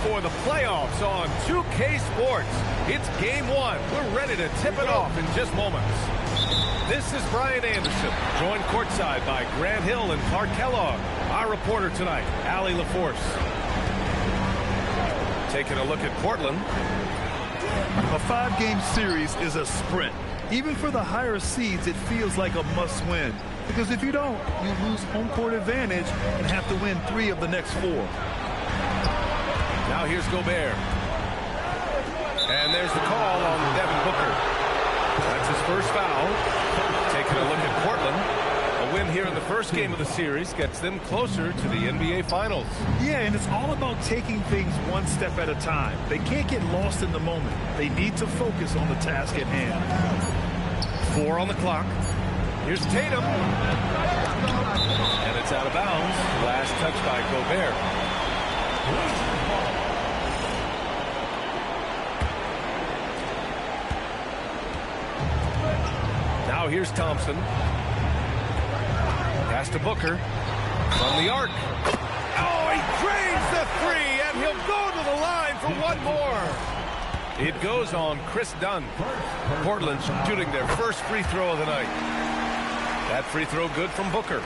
for the playoffs on 2K Sports. It's Game 1. We're ready to tip it off in just moments. This is Brian Anderson, joined courtside by Grant Hill and Clark Kellogg. Our reporter tonight, Allie LaForce. Taking a look at Portland. A 5-game series is a sprint. Even for the higher seeds, it feels like a must-win. Because if you don't, you lose home court advantage and have to win 3 of the next 4. Now here's Gobert. And there's the call on Devin Booker. That's his first foul. Taking a look at Portland. A win here in the first game of the series gets them closer to the NBA Finals. Yeah, and it's all about taking things one step at a time. They can't get lost in the moment. They need to focus on the task at hand. 4 on the clock. Here's Tatum. And it's out of bounds. Last touch by Gobert. Now here's Thompson. Pass to Booker. From the arc. Oh, he drains the 3, and he'll go to the line for one more. It goes on Chris Dunn. Portland shooting their first free throw of the night. That free throw good from Booker.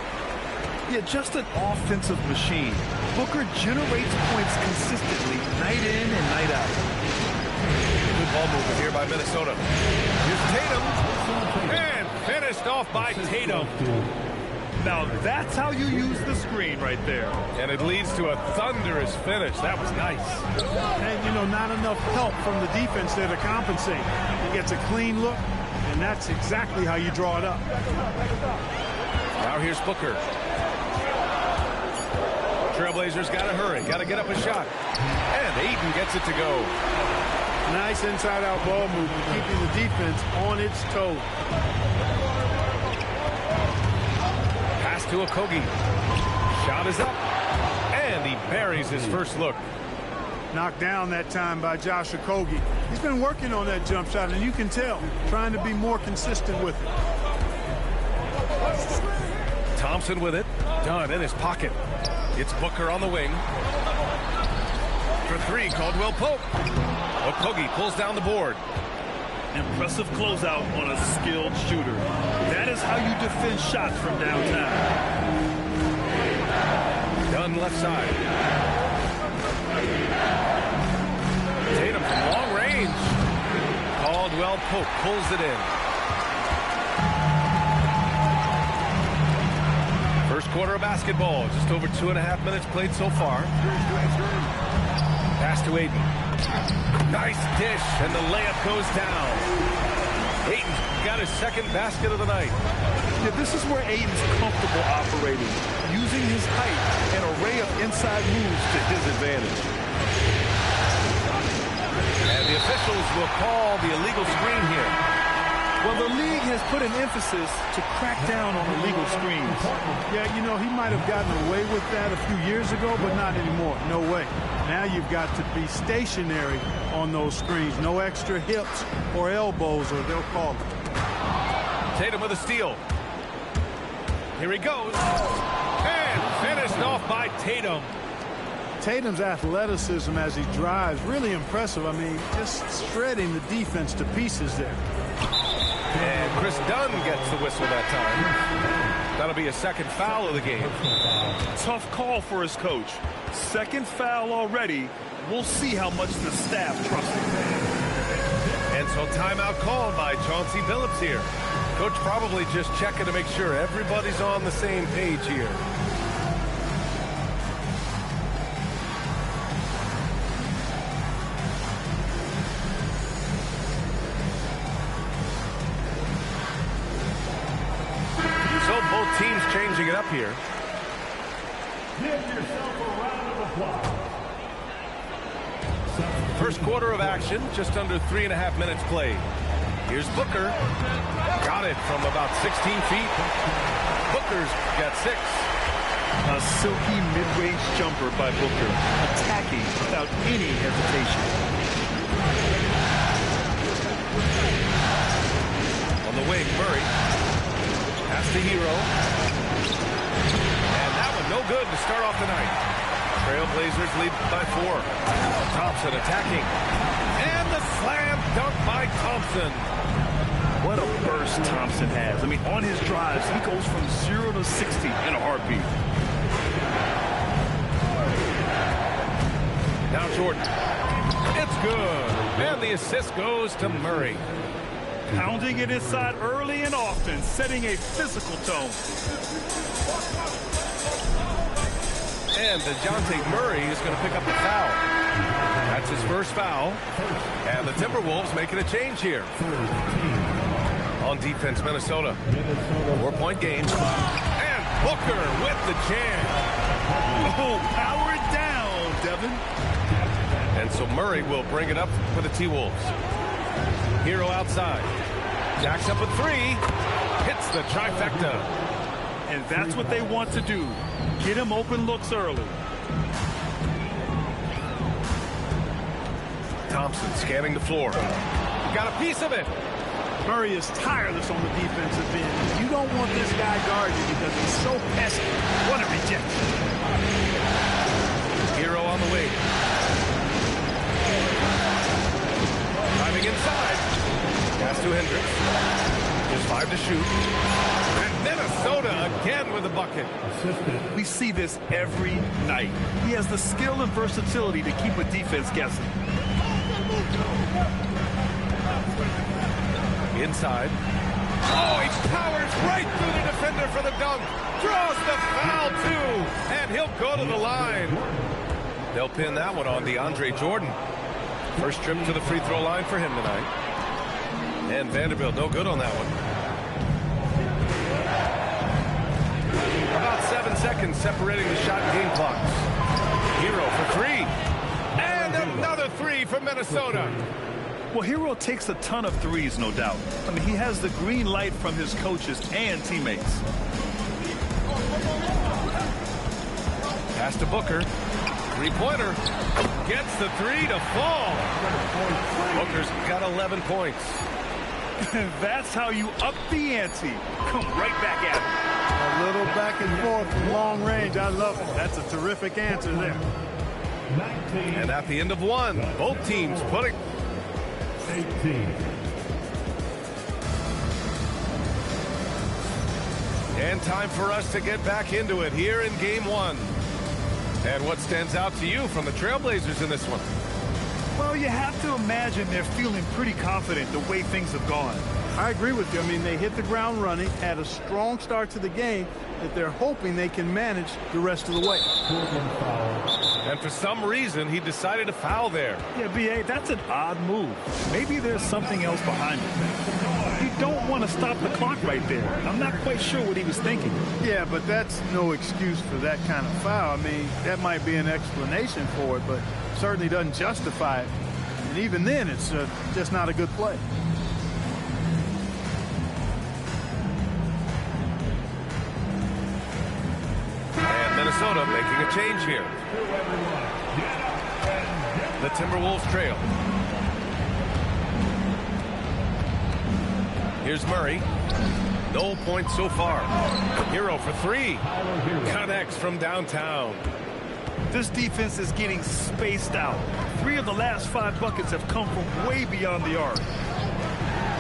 Yeah, just an offensive machine. Booker generates points consistently, night in and night out. Good ball movement here by Minnesota. Here's Tatum. And finished off by Tatum. Now that's how you use the screen right there. And it leads to a thunderous finish. That was nice. And, you know, not enough help from the defense there to compensate. He gets a clean look, and that's exactly how you draw it up. Now here's Booker. Trailblazers got to hurry. Got to get up a shot. And Ayton gets it to go. Nice inside-out ball movement, keeping the defense on its toes. Pass to Okogie. Shot is up. And he buries his first look. Knocked down that time by Josh Okogie. He's been working on that jump shot, and you can tell, trying to be more consistent with it. Thompson with it. Dunn in his pocket. It's Booker on the wing. For 3, Caldwell Pope. Okogie pulls down the board. Impressive closeout on a skilled shooter. That is how you defend shots from downtown. Dunn left side. Tatum from long range. Caldwell Pope pulls it in. First quarter of basketball. Just over 2.5 minutes played so far. Pass to Ayton. Nice dish, and the layup goes down. Ayton got his second basket of the night. Yeah, this is where Ayton's comfortable operating, using his height and array of inside moves to his advantage. And the officials will call the illegal screen here. Well, the league has put an emphasis to crack down on illegal screens. Yeah, you know, he might have gotten away with that a few years ago, but not anymore. No way. Now you've got to be stationary on those screens. No extra hips or elbows, or they'll call it. Tatum with a steal. Here he goes. And finished off by Tatum. Tatum's athleticism as he drives, really impressive. I mean, just shredding the defense to pieces there. And Chris Dunn gets the whistle that time. That'll be a second foul of the game. Tough call for his coach. Second foul already. We'll see how much the staff trusts him. And so timeout called by Chauncey Billups here. Coach probably just checking to make sure everybody's on the same page here. So both teams changing it up here. Give yourself a round of applause. First quarter of action, just under 3.5 minutes played. Here's Booker. Got it from about 16 feet. Booker's got 6. A silky mid-range jumper by Booker, attacking without any hesitation. On the wing, Murray. Pass to Hero. And that one no good to start off the night. Trailblazers lead by 4. Thompson attacking. And the slam dunk by Thompson. What a burst Thompson has. I mean, on his drives, he goes from 0 to 60 in a heartbeat. Now Jordan. It's good. And the assist goes to Murray. Pounding it inside early and often, setting a physical tone. And DeJounte Murray is going to pick up the foul. That's his first foul. And the Timberwolves making a change here. On defense, Minnesota. 4-point game. And Booker with the jam. Oh, power it down, Devin. And so Murray will bring it up for the T-Wolves. Hero outside. Jacks up a 3. Hits the trifecta. And that's what they want to do. Get him open looks early. Thompson scanning the floor. Got a piece of it. Murray is tireless on the defensive end. You don't want this guy guarded because he's so pesky. What a rejection. Hero on the wing. Driving inside. Pass to Hendricks. Just 5 to shoot. And Minnesota again with a bucket. We see this every night. He has the skill and versatility to keep a defense guessing. Inside. Oh, he powers right through the defender for the dunk. Draws the foul, too. And he'll go to the line. They'll pin that one on DeAndre Jordan. First trip to the free throw line for him tonight. And Vanderbilt no good on that one. About 7 seconds separating the shot and game clocks. Hero for 3. And another 3 for Minnesota. Well, Hero takes a ton of threes, no doubt. I mean, he has the green light from his coaches and teammates. Pass to Booker. Three-pointer. Gets the 3 to fall. Booker's got 11 points. That's how you up the ante. Come right back at him. A little back and forth from long range. I love it. That's a terrific answer there. And at the end of 1, both teams putting... 18. And time for us to get back into it here in Game 1. And what stands out to you from the Trailblazers in this one? Well, you have to imagine they're feeling pretty confident the way things have gone. I agree with you. I mean, they hit the ground running, had a strong start to the game that they're hoping they can manage the rest of the way. And for some reason, he decided to foul there. Yeah, B.A., that's an odd move. Maybe there's something else behind it. You don't want to stop the clock right there. I'm not quite sure what he was thinking. Yeah, but that's no excuse for that kind of foul. I mean, that might be an explanation for it, but certainly doesn't justify it. And even then, it's just not a good play. And Minnesota making a change here. The Timberwolves trail. Here's Murray. No points so far. Hero for 3. Connects from downtown. This defense is getting spaced out. 3 of the last 5 buckets have come from way beyond the arc.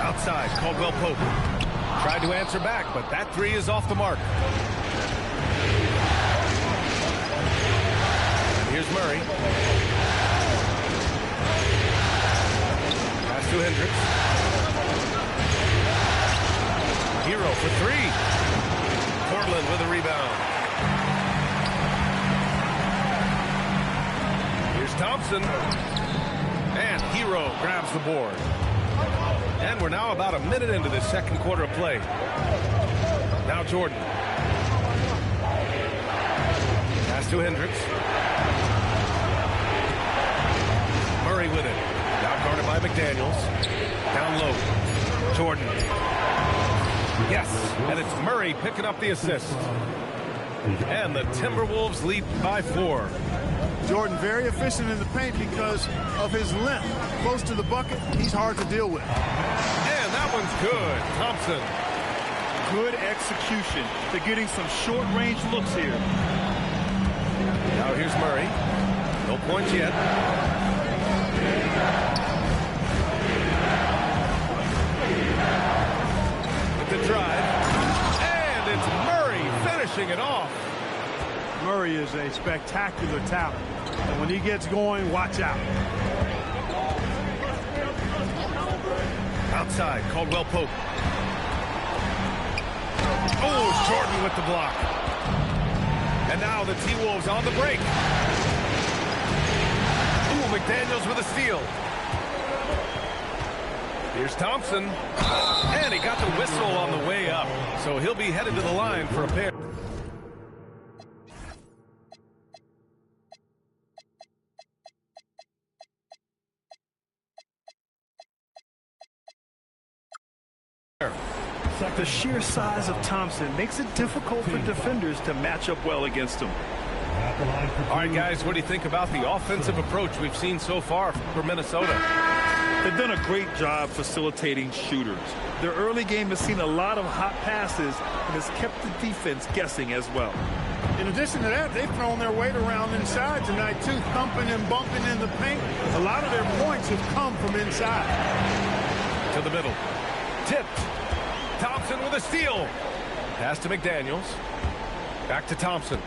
Outside, Caldwell Pope. Tried to answer back, but that 3 is off the mark. And here's Murray. Pass to Hendricks. Hero for 3. Portland with a rebound. Here's Thompson. And Hero grabs the board. And we're now about a minute into the second quarter of play. Now Jordan. Pass to Hendricks. Murray with it. Now guarded by McDaniels. Down low. Jordan. Yes, and it's Murray picking up the assist. And the Timberwolves lead by 4. Jordan very efficient in the paint because of his length. Close to the bucket, he's hard to deal with. And that one's good. Thompson. Good execution. They're getting some short-range looks here. Now Now here's Murray. No points yet. With the drive. And it's Murray finishing it off. Murray is a spectacular talent. And when he gets going, watch out. Outside, Caldwell Pope. Oh, Jordan with the block. And now the T-Wolves on the break. Ooh, McDaniels with a steal. Here's Thompson. And he got the whistle on the way up. So he'll be headed to the line for a pair. The sheer size of Thompson makes it difficult for defenders to match up well against him. All right, guys, what do you think about the offensive approach we've seen so far for Minnesota? They've done a great job facilitating shooters. Their early game has seen a lot of hot passes and has kept the defense guessing as well. In addition to that, they've thrown their weight around inside tonight, too, thumping and bumping in the paint. A lot of their points have come from inside. To the middle. Tipped. Thompson with a steal. Pass to McDaniels. Back to Thompson.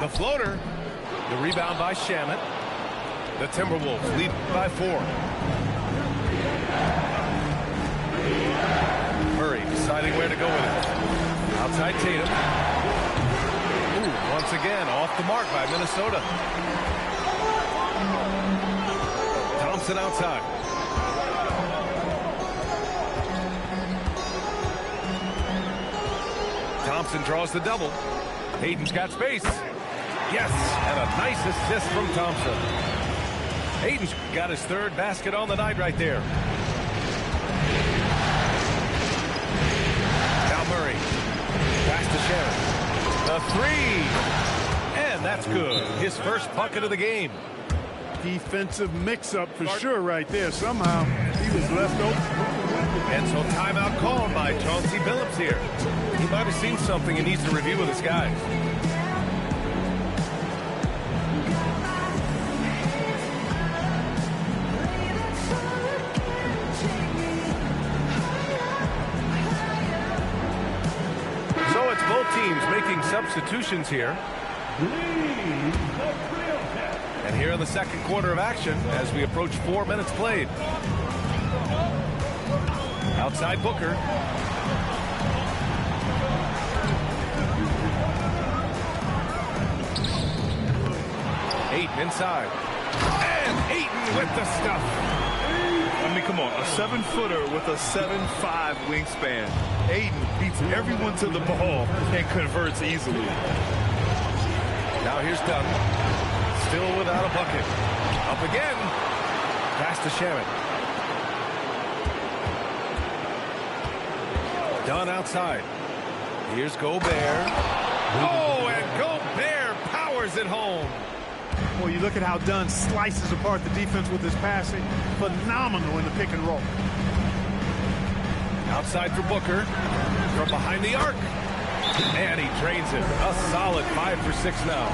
The floater. The rebound by Shamet. The Timberwolves lead by 4. Murray deciding where to go with it. Outside Tatum. Ooh, once again off the mark by Minnesota. Thompson outside. Thompson draws the double. Hayden's got space. Yes, and a nice assist from Thompson. Hayden's got his 3rd basket on the night right there. Now Murray. Pass to Sharon. The 3. And that's good. His first bucket of the game. Defensive mix-up for sure right there. Somehow he was left open. And so timeout called by Chauncey Billups here. He might have seen something and needs to review with his guys. So it's both teams making substitutions here. And here in the second quarter of action as we approach 4 minutes played. Outside Booker. Ayton inside. And Ayton with the stuff. I mean, come on, a 7-footer with a 7'5" wingspan. Ayton beats everyone to the ball and converts easily. Now here's Dunn. Still without a bucket. Up again. Pass to Sharon. Dunn outside. Here's Gobert. Oh, and Gobert powers it home. Well, you look at how Dunn slices apart the defense with his passing. Phenomenal in the pick and roll. Outside for Booker. From behind the arc. And he drains it. A solid 5 for 6 now.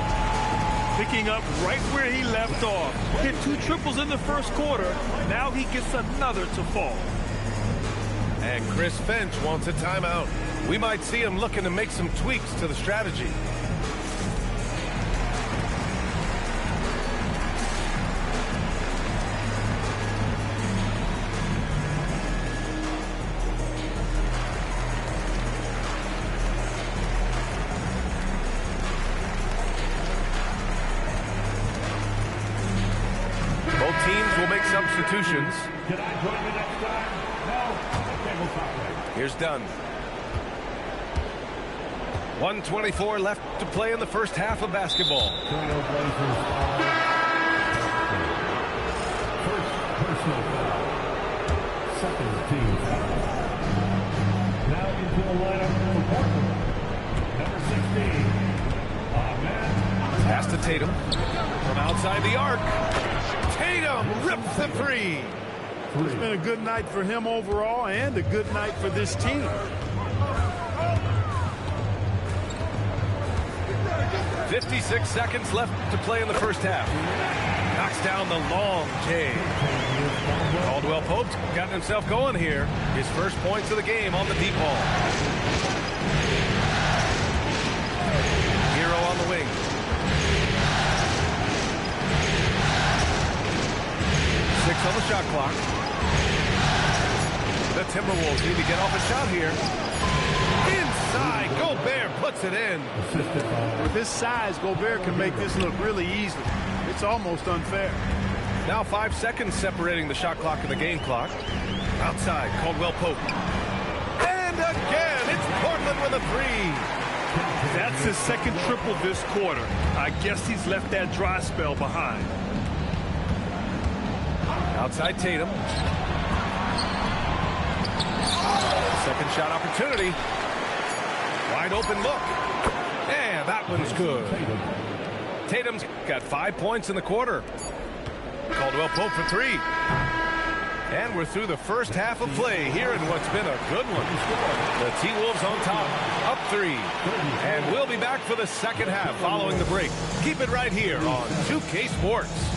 Picking up right where he left off. Hit 2 triples in the first quarter. Now he gets another to fall. And Chris Finch wants a timeout. We might see him looking to make some tweaks to the strategy. Both teams will make substitutions. Can I join you next time? No? Okay, we'll talk later. Here's Dunn. 1:24 left to play in the first half of basketball. First personal foul. Second team foul. Now into the lineup for Portland. Number 16. Pass to Tatum. From outside the arc. Tatum rips the 3. It's been a good night for him overall and a good night for this team. 56 seconds left to play in the first half. Knocks down the long J. Caldwell Pope's gotten himself going here. His first points of the game on the deep ball. Hero on the wing. Six on the shot clock. The Timberwolves need to get off a shot here. Inside, Gobert puts it in. With his size, Gobert can make this look really easy. It's almost unfair. Now 5 seconds separating the shot clock and the game clock. Outside, Caldwell Pope. And again, it's Portland with a three. That's his second triple this quarter. I guess he's left that dry spell behind. Outside Tatum. Second shot opportunity. Wide open look. And that one's good. Tatum's got 5 points in the quarter. Caldwell Pope for three. And we're through the first half of play here in what's been a good one. The T-Wolves on top, up 3. And we'll be back for the second half following the break. Keep it right here on 2K Sports.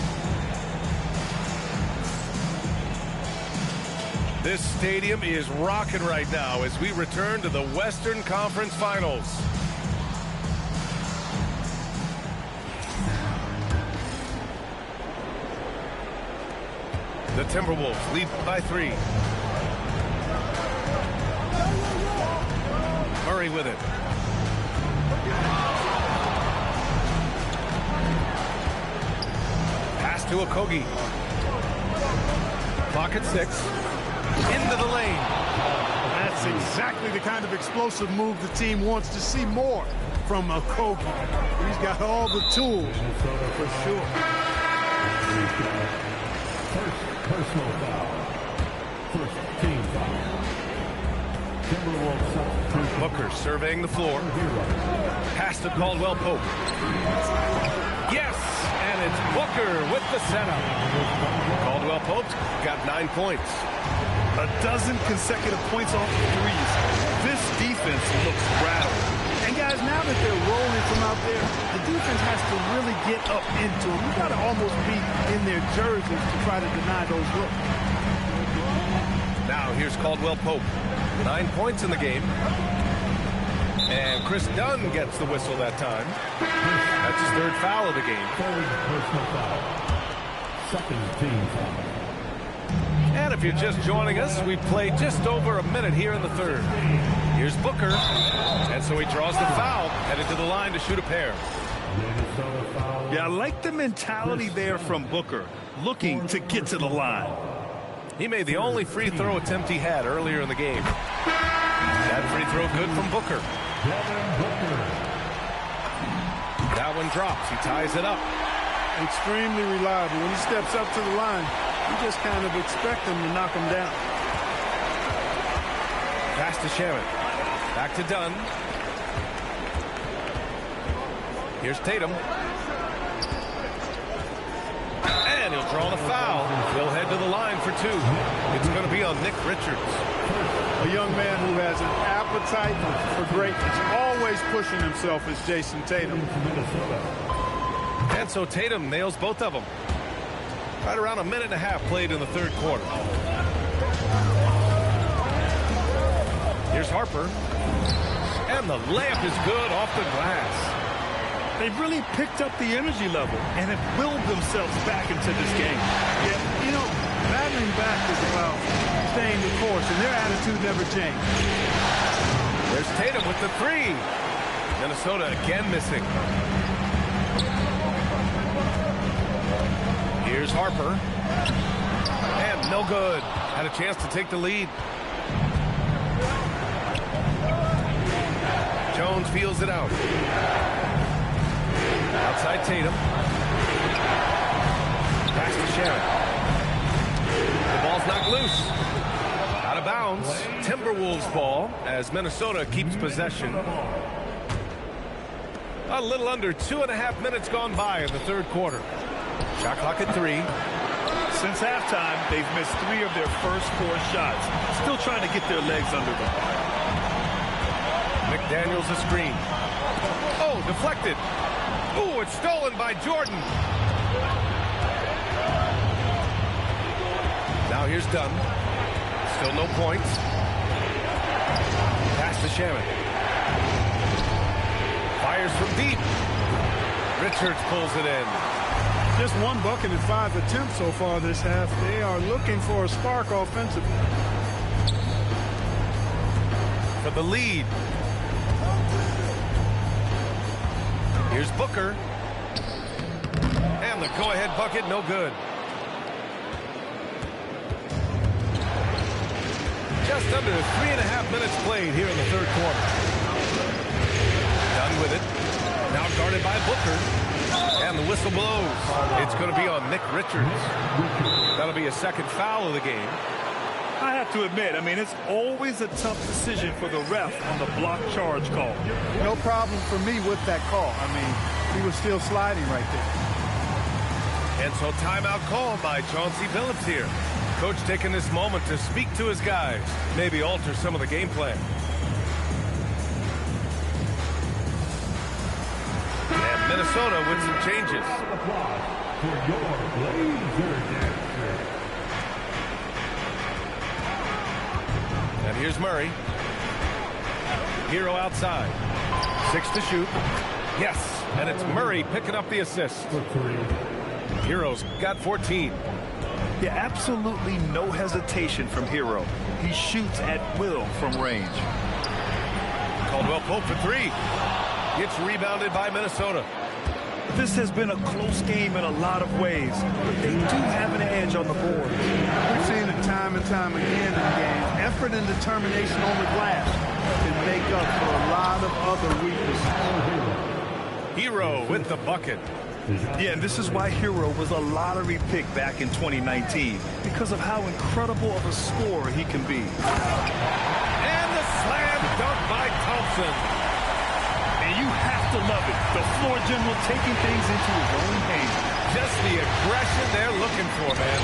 This stadium is rocking right now as we return to the Western Conference Finals. The Timberwolves lead by 3. Murray with it. Pass to Okogie. Clock at 6. Into the lane. That's exactly the kind of explosive move the team wants to see more from Okogie. He's got all the tools for sure. First personal foul. First team foul. Timberwolves substitution. Booker surveying the floor. Pass to Caldwell Pope. Yes, and it's Booker with the setup. Caldwell Pope's got 9 points. A dozen consecutive points off the threes. This defense looks rattled. And guys, now that they're rolling from out there, the defense has to really get up into them. You got to almost be in their jerseys to try to deny those looks. Now here's Caldwell Pope. 9 points in the game. And Chris Dunn gets the whistle that time. That's his 3rd foul of the game. Third personal foul. Second team foul. And if you're just joining us, we've played just over a minute here in the 3rd. Here's Booker. And so he draws the foul, headed to the line to shoot a pair. Yeah, I like the mentality there from Booker, looking to get to the line. He made the only free throw attempt he had earlier in the game. That free throw good from Booker. That one drops. He ties it up. Extremely reliable. When he steps up to the line, you just kind of expect him to knock him down. Pass to Shamit. Back to Dunn. Here's Tatum. And he'll draw the foul. He'll head to the line for 2. It's going to be on Nick Richards. A young man who has an appetite for greatness. Always pushing himself is Jason Tatum. And so Tatum nails both of them. Right around a minute and a half played in the 3rd quarter. Here's Harper. And the layup is good off the glass. They've really picked up the energy level and have willed themselves back into this game. Yeah, you know, battling back is about staying the course, and their attitude never changed. There's Tatum with the 3. Minnesota again missing. Here's Harper. And no good. Had a chance to take the lead. Jones feels it out. Outside Tatum. Pass to Shamit. The ball's knocked loose. Out of bounds. Timberwolves ball as Minnesota keeps possession. A little under 2.5 minutes gone by in the 3rd quarter. Shot clock at 3. Since halftime, they've missed 3 of their first 4 shots. Still trying to get their legs under them. McDaniels a screen. Oh, deflected. Ooh, it's stolen by Jordan. Now here's Dunn. Still no points. Pass to Shaman. Fires from deep. Richards pulls it in. Just one bucket in 5 attempts so far this half. They are looking for a spark offensively. For the lead. Here's Booker. And the go-ahead bucket, no good. Just under 3.5 minutes played here in the third quarter. Done with it. Now guarded by Booker. And the whistle blows. It's going to be on Nick Richards. That'll be a second foul of the game. I have to admit, I mean, it's always a tough decision for the ref on the block charge call. No problem for me with that call. I mean, he was still sliding right there. And so timeout called by Chauncey Billups here. Coach taking this moment to speak to his guys, maybe alter some of the game plan. And Minnesota with some changes. For your Blazer. And here's Murray. Hero outside. 6 to shoot. Yes, and it's Murray picking up the assist. Hero's got 14. Yeah, absolutely no hesitation from Hero. He shoots at will from range. Caldwell Pope for 3. Gets rebounded by Minnesota. This has been a close game in a lot of ways, but they do have an edge on the board. We've seen it time and time again in games. Effort and determination on the glass can make up for a lot of other weaknesses. Hero with the bucket. Yeah, and this is why Hero was a lottery pick back in 2019, because of how incredible of a scorer he can be. And the slam dunk by Thompson. And you have to love it. The floor general taking things into his own hands. Just the aggression they're looking for, man.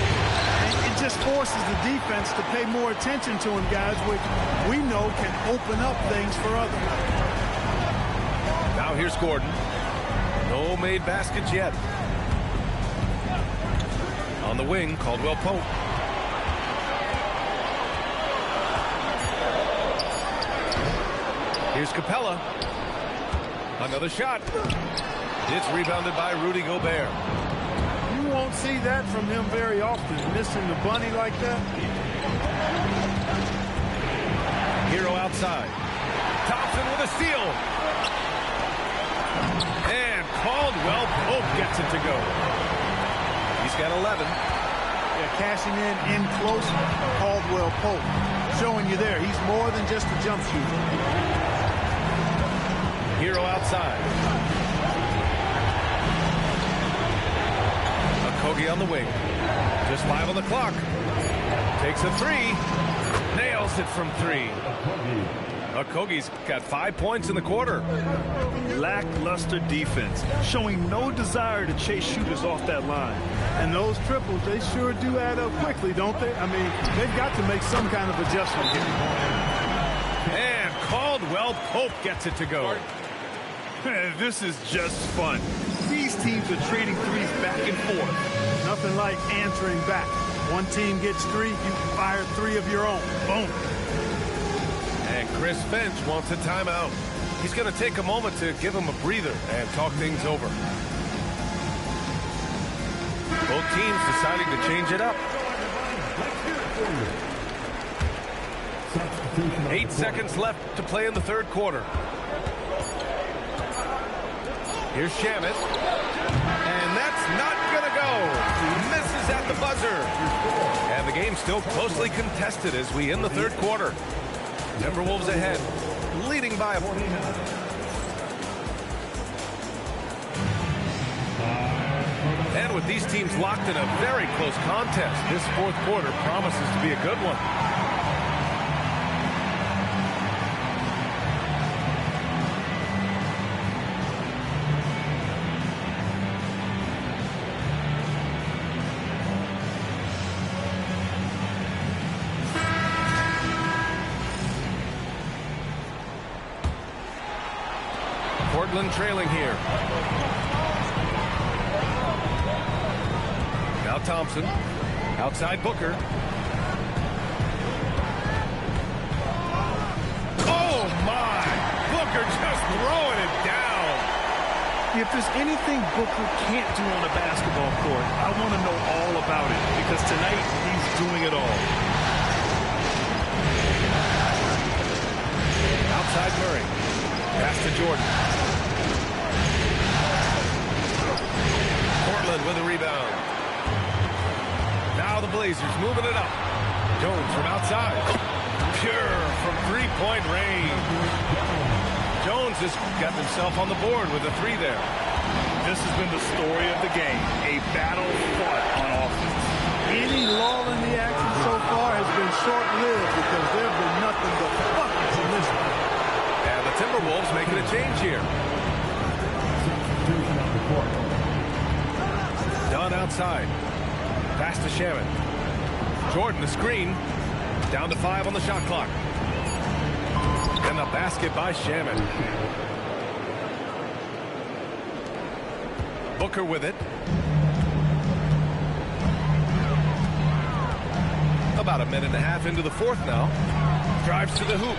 And it just forces the defense to pay more attention to him, guys, which we know can open up things for others. Now here's Gordon. No made baskets yet. On the wing, Caldwell Pope. Here's Capella. Another shot. It's rebounded by Rudy Gobert. You won't see that from him very often, missing the bunny like that. Hero outside. Thompson with a steal. And Caldwell Pope gets it to go. He's got 11. Yeah, cashing in close, Caldwell Pope. Showing you there, he's more than just a jump shooter. Hero outside. Okogie on the wing. Just 5 on the clock. Takes a 3. Nails it from 3. Okogie's got 5 points in the quarter. Lackluster defense, showing no desire to chase shooters off that line. And those triples, they sure do add up quickly, don't they? I mean, they've got to make some kind of adjustment here. And Caldwell Pope gets it to go. This is just fun. These teams are trading threes back and forth. Nothing like answering back. One team gets 3, you fire 3 of your own. Boom. And Chris Finch wants a timeout. He's going to take a moment to give him a breather and talk things over. Both teams deciding to change it up. 8 seconds left to play in the third quarter. Here's Shamet. And that's not going to go. He misses at the buzzer. And the game's still closely contested as we end the third quarter. Timberwolves ahead, leading by a point. And with these teams locked in a very close contest, this fourth quarter promises to be a good one. Portland trailing here. Now Thompson. Outside Booker. Oh, my! Booker just throwing it down. If there's anything Booker can't do on a basketball court, I want to know all about it, because tonight he's doing it all. Outside Murray. Pass to Jordan. Portland with a rebound. Now the Blazers moving it up. Jones from outside. Pure from three-point range. Jones has got himself on the board with a three there. This has been the story of the game. A battle fought on offense. Any lull in the action so far has been short-lived because there have been nothing but buckets in this one. And the Timberwolves making a change here. Dunn outside. Pass to Shaman. Jordan the screen. Down to 5 on the shot clock. And the basket by Shaman. Booker with it. About a minute and a half into the fourth now. Drives to the hoop.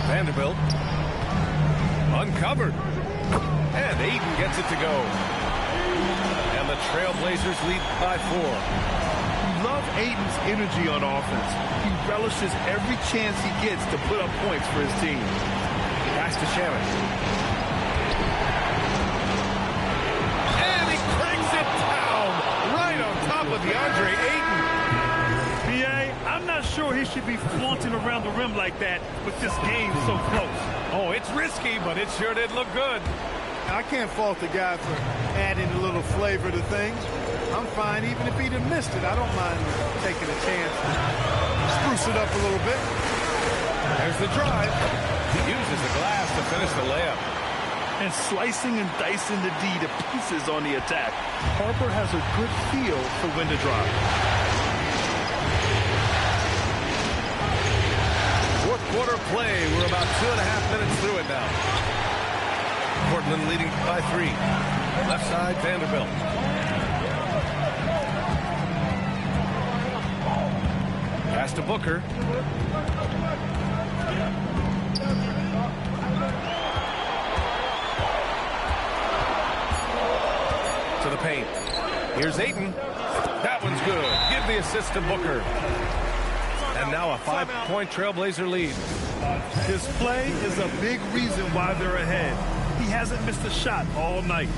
Vanderbilt. Uncovered. And Ayton gets it to go. And the Trailblazers lead by 4. Love Ayton's energy on offense. He relishes every chance he gets to put up points for his team. Pass to Shaman. And he cranks it down right on top of DeAndre Ayton. I'm not sure he should be flaunting around the rim like that with this game so close. Oh, it's risky, but it sure did look good. I can't fault the guy for adding a little flavor to things. I'm fine even if he'd have missed it. I don't mind taking a chance. Spruce it up a little bit. There's the drive. He uses the glass to finish the layup. And slicing and dicing the D to pieces on the attack. Harper has a good feel for when to drive. Fourth quarter play. We're about 2.5 minutes through it now. Portland leading by 3. Left side, Vanderbilt. Pass to Booker. To the paint. Here's Ayton. That one's good. Give the assist to Booker. And now a 5-point Trailblazer lead. His play is a big reason why they're ahead. He hasn't missed a shot all night.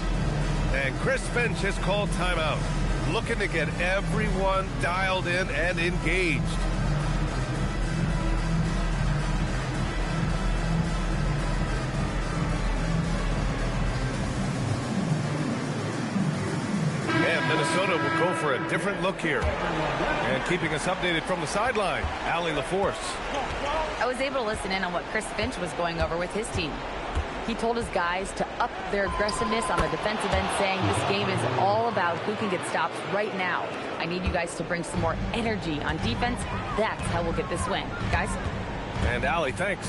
And Chris Finch has called timeout. Looking to get everyone dialed in and engaged. And Minnesota will go for a different look here. And keeping us updated from the sideline, Allie LaForce. I was able to listen in on what Chris Finch was going over with his team. He told his guys to up their aggressiveness on the defensive end, saying this game is all about who can get stops right now. I need you guys to bring some more energy on defense. That's how we'll get this win. Guys? And Allie, thanks.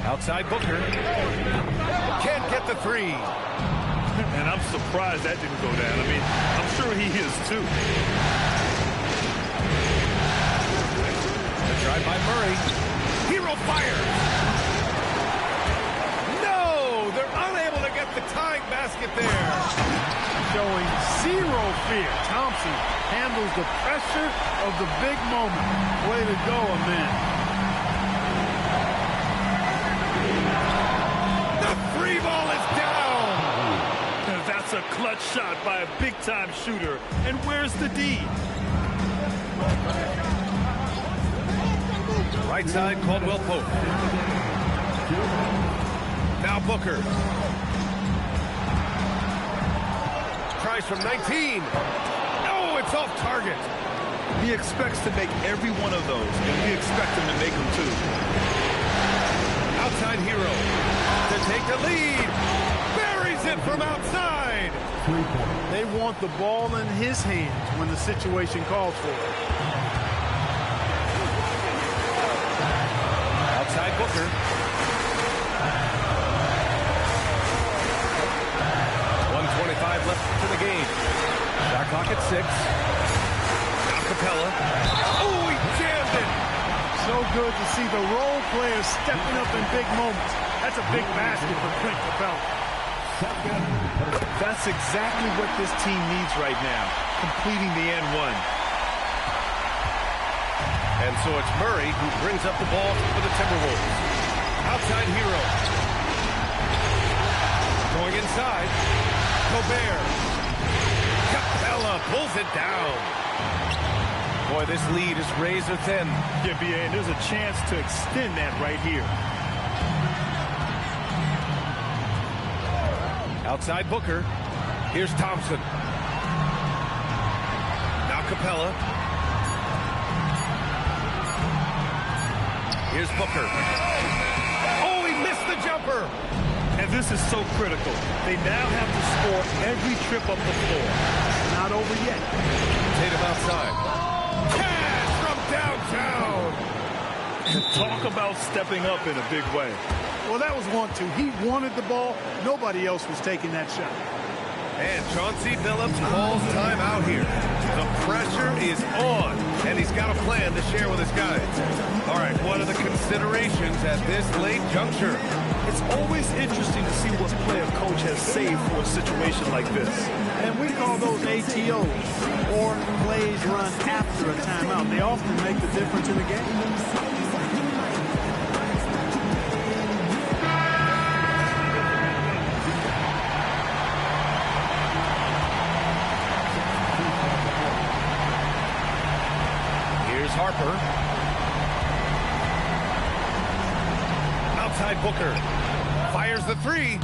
Outside Booker. Can't get the three. And I'm surprised that didn't go down. I mean, I'm sure he is too. The drive by Murray. Hero fires. No, they're unable to get the tying basket there. Showing zero fear. Thompson handles the pressure of the big moment. Way to go, man. The three ball is down. That's a clutch shot by a big-time shooter. And where's the D? Right side, Caldwell Pope. Now Booker. Tries from 19. Oh, it's off target. He expects to make every one of those, and we expect him to make them too. Outside Hero to take the lead. Buries it from outside. They want the ball in his hands when the situation calls for it. Outside Booker. 2:25 left to the game. Shot clock at 6. Capella. Oh, he jammed it. So good to see the role players stepping up in big moments. That's a big basket for Clint Capella. That's exactly what this team needs right now, completing the and one. And so it's Murray who brings up the ball for the Timberwolves. Outside hero. Going inside. Gobert. Capella pulls it down. Boy, this lead is razor thin. Yeah, BA, and there's a chance to extend that right here. Outside Booker. Here's Thompson. Now Capella. Here's Booker. Oh, he missed the jumper. And this is so critical. They now have to score every trip up the floor. Not over yet. Tatum outside. Cash from downtown. Talk about stepping up in a big way. Well, that was 1-2. He wanted the ball. Nobody else was taking that shot. And Chauncey Billups calls timeout here. The pressure is on, and he's got a plan to share with his guys. All right, what are the considerations at this late juncture? It's always interesting to see what play a coach has saved for a situation like this. And we call those ATOs, or plays run after a timeout. They often make the difference in the game. Harper. Outside Booker. Fires the three.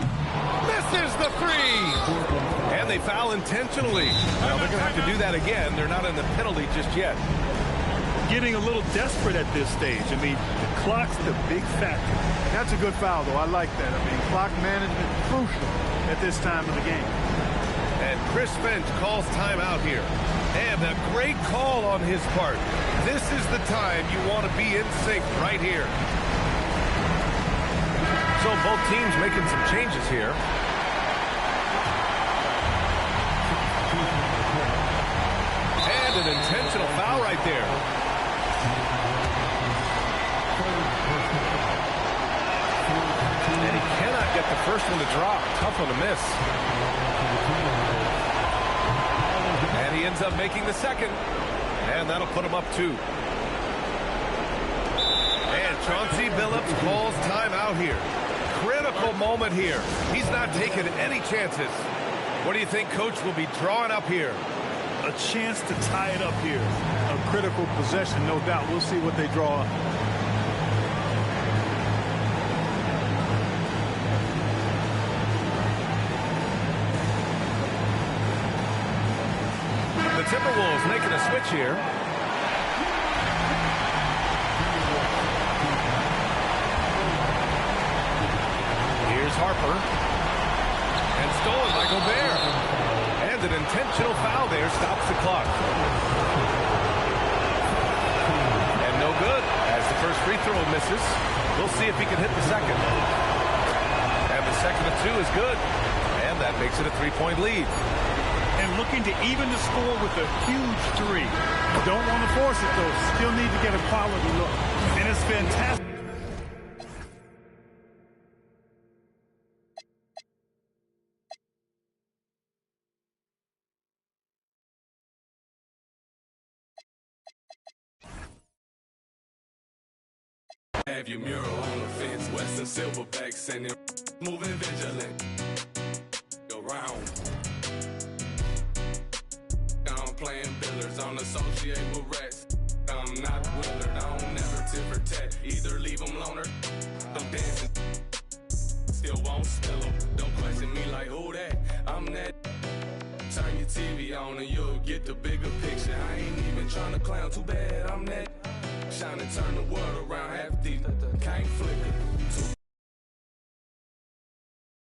Misses the three. And they foul intentionally. Well, they're going to have to do that again. They're not in the penalty just yet. Getting a little desperate at this stage. I mean, the clock's the big factor. That's a good foul, though. I like that. I mean, clock management crucial at this time of the game. And Chris Finch calls timeout here. And a great call on his part. This is the time you want to be in sync right here. So both teams making some changes here. And an intentional foul right there. And he cannot get the first one to drop. Tough one to miss. And he ends up making the second. And that'll put him up 2. And Chauncey Billups calls timeout here. Critical moment here. He's not taking any chances. What do you think Coach will be drawing up here? A chance to tie it up here. A critical possession, no doubt. We'll see what they draw up. The Timberwolves making a switch here. Here's Harper. And stolen by Gobert. And an intentional foul there stops the clock. And no good as the first free throw misses. We'll see if he can hit the second. And the second of 2 is good. And that makes it a 3-point lead. And looking to even the score with a huge 3. Don't want to force it, though. Still need to get a quality look. And it's fantastic. Have your mural on the fence, Western Silverbacks, and them moving vigilant around. I'm playing billers, don't associate with rats. I'm not Willard, I don't never tit for tat. Either leave them loner, I'm dancing. Still won't spill them, don't question me like who that, I'm that. Turn your TV on and you'll get the bigger picture. I ain't even trying to clown, too bad I'm that. Shine and turn the world around, half deep, can't flicker.